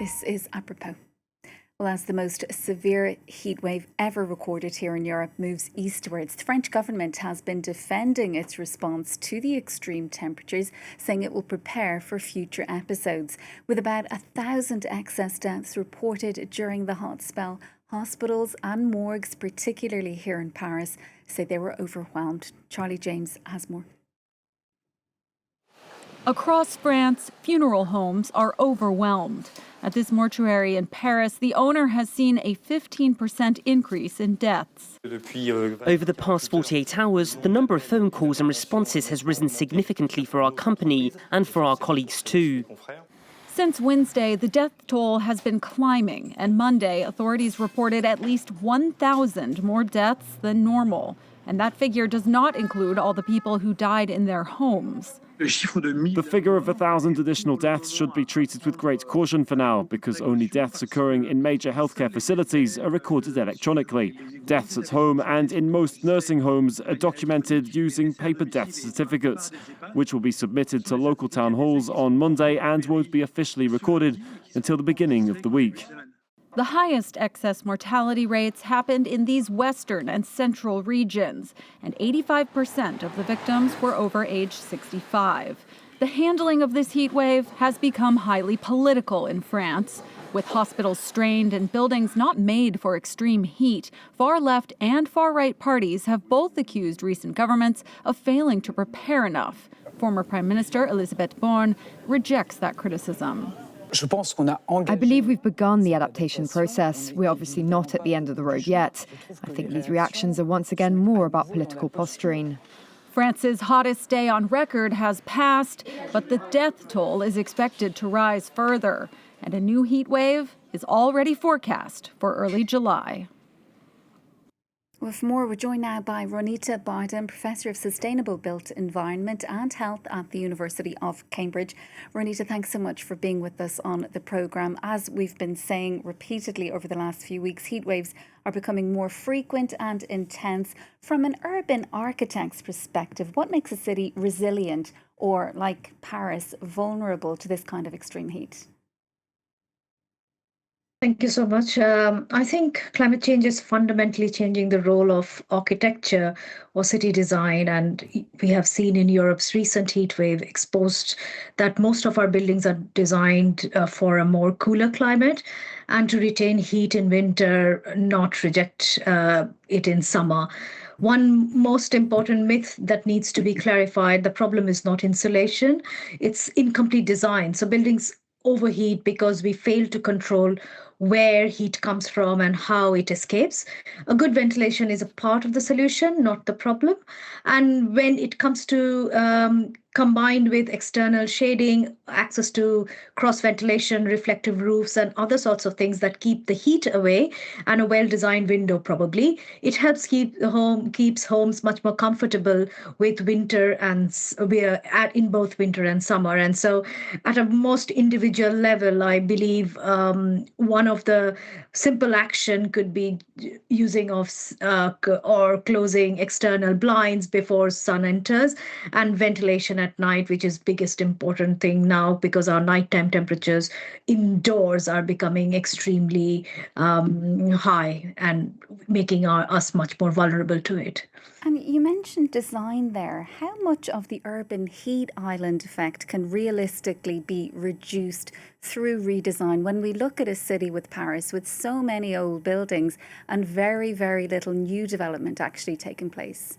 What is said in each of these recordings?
This is apropos. Well, as the most severe heatwave ever recorded here in Europe moves eastwards, the French government has been defending its response to the extreme temperatures, saying it will prepare for future episodes. With about 1,000 excess deaths reported during the hot spell, hospitals and morgues, particularly here in Paris, say they were overwhelmed. Charlie James has more. Across France, funeral homes are overwhelmed. At this mortuary in Paris, the owner has seen a 15% increase in deaths. Over the past 48 hours, the number of phone calls and responses has risen significantly for our company and for our colleagues too. Since Wednesday, the death toll has been climbing, and Monday, authorities reported at least 1,000 more deaths than normal. And that figure does not include all the people who died in their homes. The figure of 1,000 additional deaths should be treated with great caution for now, because only deaths occurring in major healthcare facilities are recorded electronically. Deaths at home and in most nursing homes are documented using paper death certificates, which will be submitted to local town halls on Monday and won't be officially recorded until the beginning of the week. The highest excess mortality rates happened in these western and central regions, and 85% of the victims were over age 65. The handling of this heat wave has become highly political in France. With hospitals strained and buildings not made for extreme heat, far-left and far-right parties have both accused recent governments of failing to prepare enough. Former Prime Minister Elisabeth Borne rejects that criticism. I believe we've begun the adaptation process. We're obviously not at the end of the road yet. I think these reactions are once again more about political posturing. France's hottest day on record has passed, but the death toll is expected to rise further. And a new heat wave is already forecast for early July. With more, we're joined now by Ronita Bardhan, Professor of Sustainable Built Environment and Health at the University of Cambridge. Ronita, thanks so much for being with us on the programme. As we've been saying repeatedly over the last few weeks, heat waves are becoming more frequent and intense. From an urban architect's perspective, what makes a city resilient or, like Paris, vulnerable to this kind of extreme heat? Thank you so much. I think climate change is fundamentally changing the role of architecture or city design. And we have seen in Europe's recent heat wave exposed that most of our buildings are designed for a more cooler climate and to retain heat in winter, not reject it in summer. One most important myth that needs to be clarified, the problem is not insulation, it's incomplete design. So buildings overheat because we fail to control where heat comes from and how it escapes. A good ventilation is a part of the solution, not the problem. And when it comes to combined with external shading, access to cross ventilation, reflective roofs, and other sorts of things that keep the heat away, and a well-designed window probably, it helps keeps homes much more comfortable with winter and in both winter and summer. And so, at a most individual level, I believe one of the simple action could be using of or closing external blinds before sun enters, and ventilation at night, which is biggest important thing now because our nighttime temperatures indoors are becoming extremely high and making us much more vulnerable to it. And you mentioned design there. How much of the urban heat island effect can realistically be reduced through redesign when we look at a city with Paris with so many old buildings and very, very little new development actually taking place?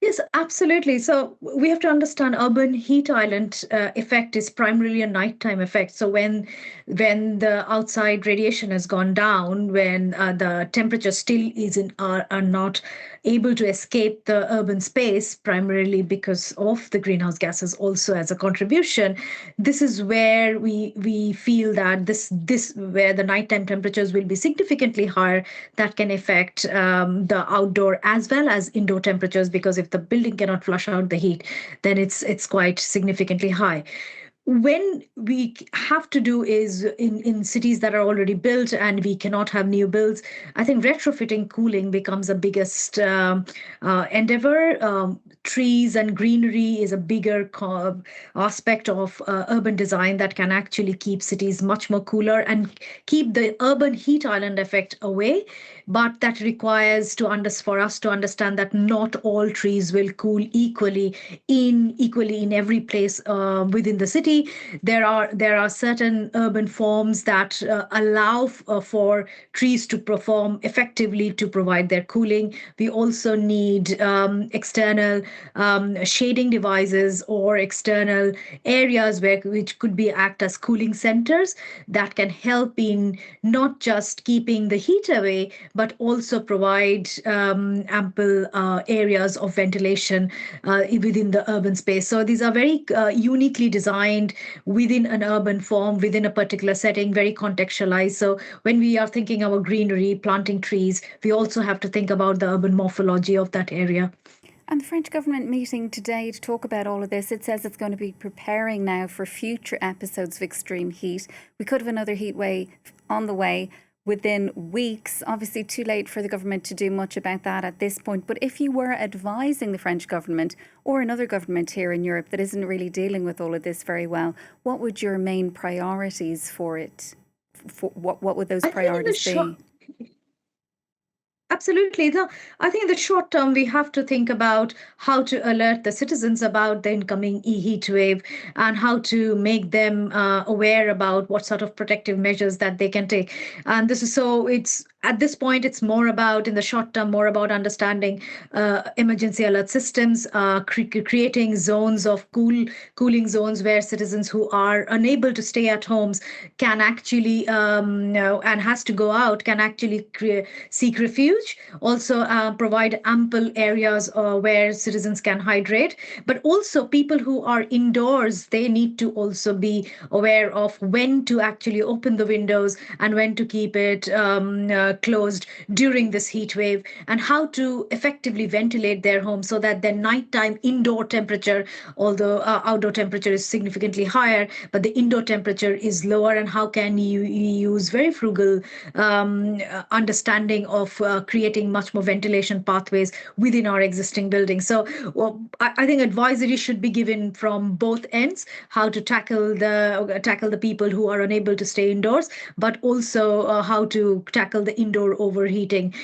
Yes, absolutely. So we have to understand urban heat island effect is primarily a nighttime effect. So when the outside radiation has gone down, when the temperature still are not able to escape the urban space, primarily because of the greenhouse gases also as a contribution, this is where we feel that this where the nighttime temperatures will be significantly higher. That can affect the outdoor as well as indoor temperatures, because if the building cannot flush out the heat, then it's quite significantly high. when we have to do is in cities that are already built and we cannot have new builds, I think retrofitting cooling becomes the biggest endeavor. Trees and greenery is a bigger aspect of urban design that can actually keep cities much more cooler and keep the urban heat island effect away. But that requires for us to understand that not all trees will cool equally in every place within the city. There are certain urban forms that allow for trees to perform effectively to provide their cooling. We also need external shading devices or external areas which could be act as cooling centers that can help in not just keeping the heat away, but also provide ample areas of ventilation within the urban space. So these are very uniquely designed within an urban form, within a particular setting, very contextualized. So when we are thinking about greenery, planting trees, we also have to think about the urban morphology of that area. And the French government meeting today to talk about all of this, it says it's going to be preparing now for future episodes of extreme heat. We could have another heat wave on the way within weeks. Obviously too late for the government to do much about that at this point. But if you were advising the French government or another government here in Europe that isn't really dealing with all of this very well, what would your main priorities for it? What would those priorities be? Absolutely. I think in the short term, we have to think about how to alert the citizens about the incoming heat wave and how to make them aware about what sort of protective measures that they can take. And it's at this point, it's more about, in the short term, more about understanding emergency alert systems, creating zones of cooling zones where citizens who are unable to stay at homes can actually, and has to go out, can actually seek refuge. Also provide ample areas where citizens can hydrate. But also people who are indoors, they need to also be aware of when to actually open the windows and when to keep it closed during this heat wave, and how to effectively ventilate their home so that their nighttime indoor temperature, although outdoor temperature is significantly higher, but the indoor temperature is lower, and how can you use very frugal understanding of creating much more ventilation pathways within our existing buildings. So I think advisory should be given from both ends, how to tackle the people who are unable to stay indoors, but also how to tackle the indoor overheating.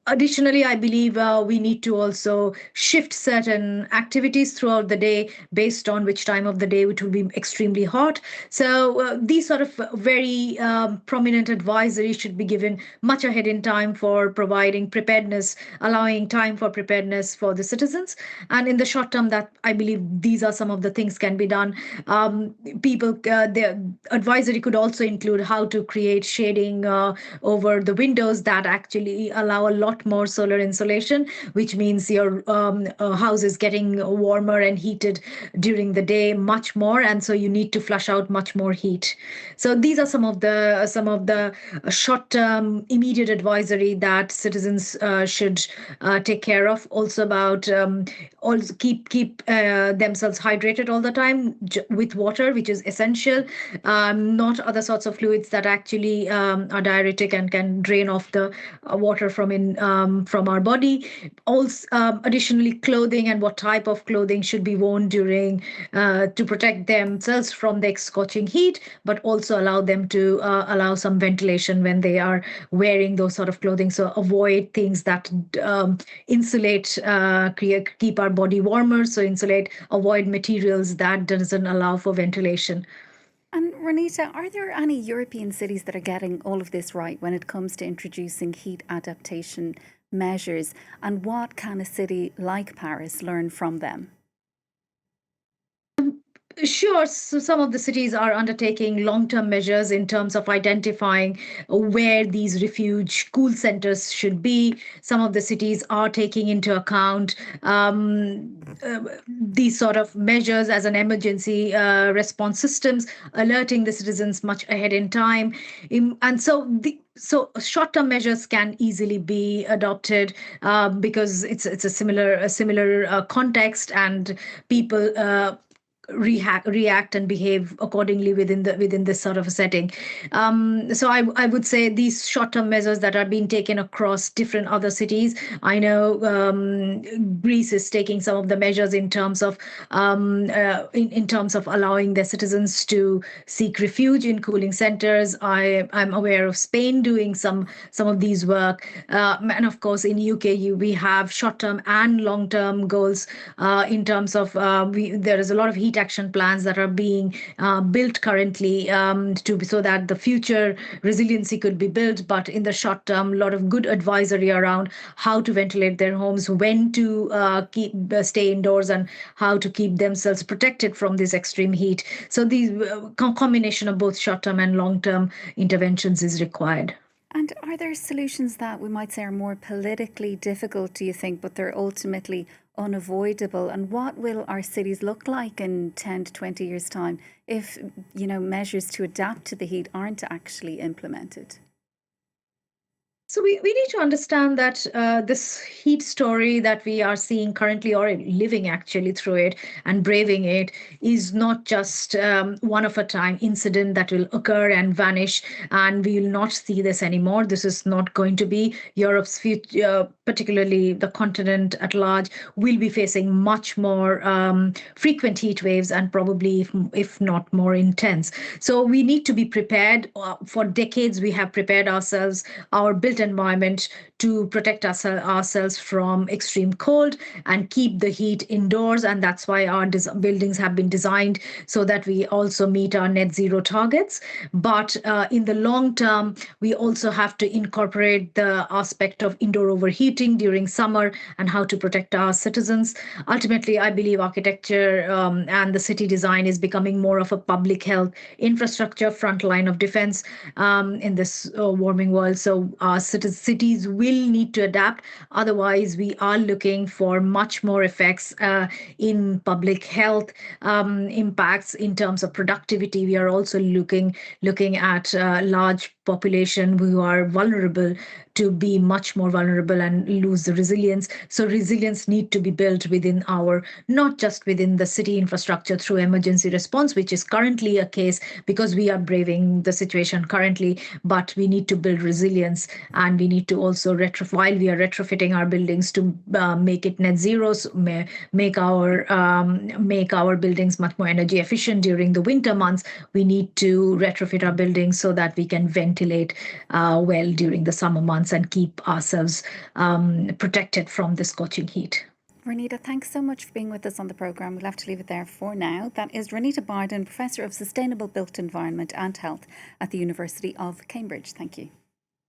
Additionally, I believe we need to also shift certain activities throughout the day based on which time of the day it will be extremely hot. So these sort of very prominent advisory should be given much ahead in time for providing preparedness, allowing time for preparedness for the citizens. And in the short term, that I believe these are some of the things can be done. The advisory could also include how to create shading over the windows that actually allow a lot more solar insolation, which means your house is getting warmer and heated during the day much more, and so you need to flush out much more heat. So these are some of the short-term immediate advisory that citizens should take care of. Also about also keep themselves hydrated all the time with water, which is essential. Not other sorts of fluids that actually are diuretic and can drain off the water from our body. Also, additionally, clothing and what type of clothing should be worn during to protect themselves from the scorching heat, but also allow them to allow some ventilation when they are wearing those sort of clothing. So avoid things that insulate, keep our body warmer. So avoid materials that doesn't allow for ventilation. And Ronita, are there any European cities that are getting all of this right when it comes to introducing heat adaptation measures? And what can a city like Paris learn from them? Sure. So some of the cities are undertaking long-term measures in terms of identifying where these refuge cool centers should be. Some of the cities are taking into account these sort of measures as an emergency response systems, alerting the citizens much ahead in time. And so short-term measures can easily be adopted because it's a similar context, and people react and behave accordingly within this sort of a setting. So I would say these short-term measures that are being taken across different other cities. I know Greece is taking some of the measures in terms of in terms of allowing their citizens to seek refuge in cooling centers. I'm aware of Spain doing some of these work, and of course in UK we have short-term and long-term goals in terms of there is a lot of heat action plans that are being built currently so that the future resiliency could be built. But in the short term, a lot of good advisory around how to ventilate their homes, when to stay indoors, and how to keep themselves protected from this extreme heat. So these combination of both short term and long term interventions is required. And are there solutions that we might say are more politically difficult, do you think, but they're ultimately unavoidable? And what will our cities look like in 10 to 20 years' time if, measures to adapt to the heat aren't actually implemented? So we need to understand that this heat story that we are seeing currently, or living actually through it and braving it, is not just one of a time incident that will occur and vanish, and we will not see this anymore. This is not going to be Europe's future, particularly the continent at large, will be facing much more frequent heat waves, and probably, if not more intense. So we need to be prepared. For decades, we have prepared ourselves, our built environment, to protect ourselves from extreme cold and keep the heat indoors. And that's why our buildings have been designed so that we also meet our net zero targets. But in the long term, we also have to incorporate the aspect of indoor overheating during summer and how to protect our citizens. Ultimately, I believe architecture and the city design is becoming more of a public health infrastructure front line of defense in this warming world. So our cities will need to adapt. Otherwise, we are looking for much more effects in public health impacts in terms of productivity. We are also looking at large population who are vulnerable to be much more vulnerable and lose the resilience. So resilience need to be built within not just within the city infrastructure through emergency response, which is currently a case because we are braving the situation currently, but we need to build resilience, and we need to also while we are retrofitting our buildings to make it net zero, so make our buildings much more energy efficient during the winter months. We need to retrofit our buildings so that we can ventilate well during the summer months and keep ourselves protected from the scorching heat. Ronita, thanks so much for being with us on the programme. We'll have to leave it there for now. That is Ronita Bardhan, Professor of Sustainable Built Environment and Health at the University of Cambridge. Thank you.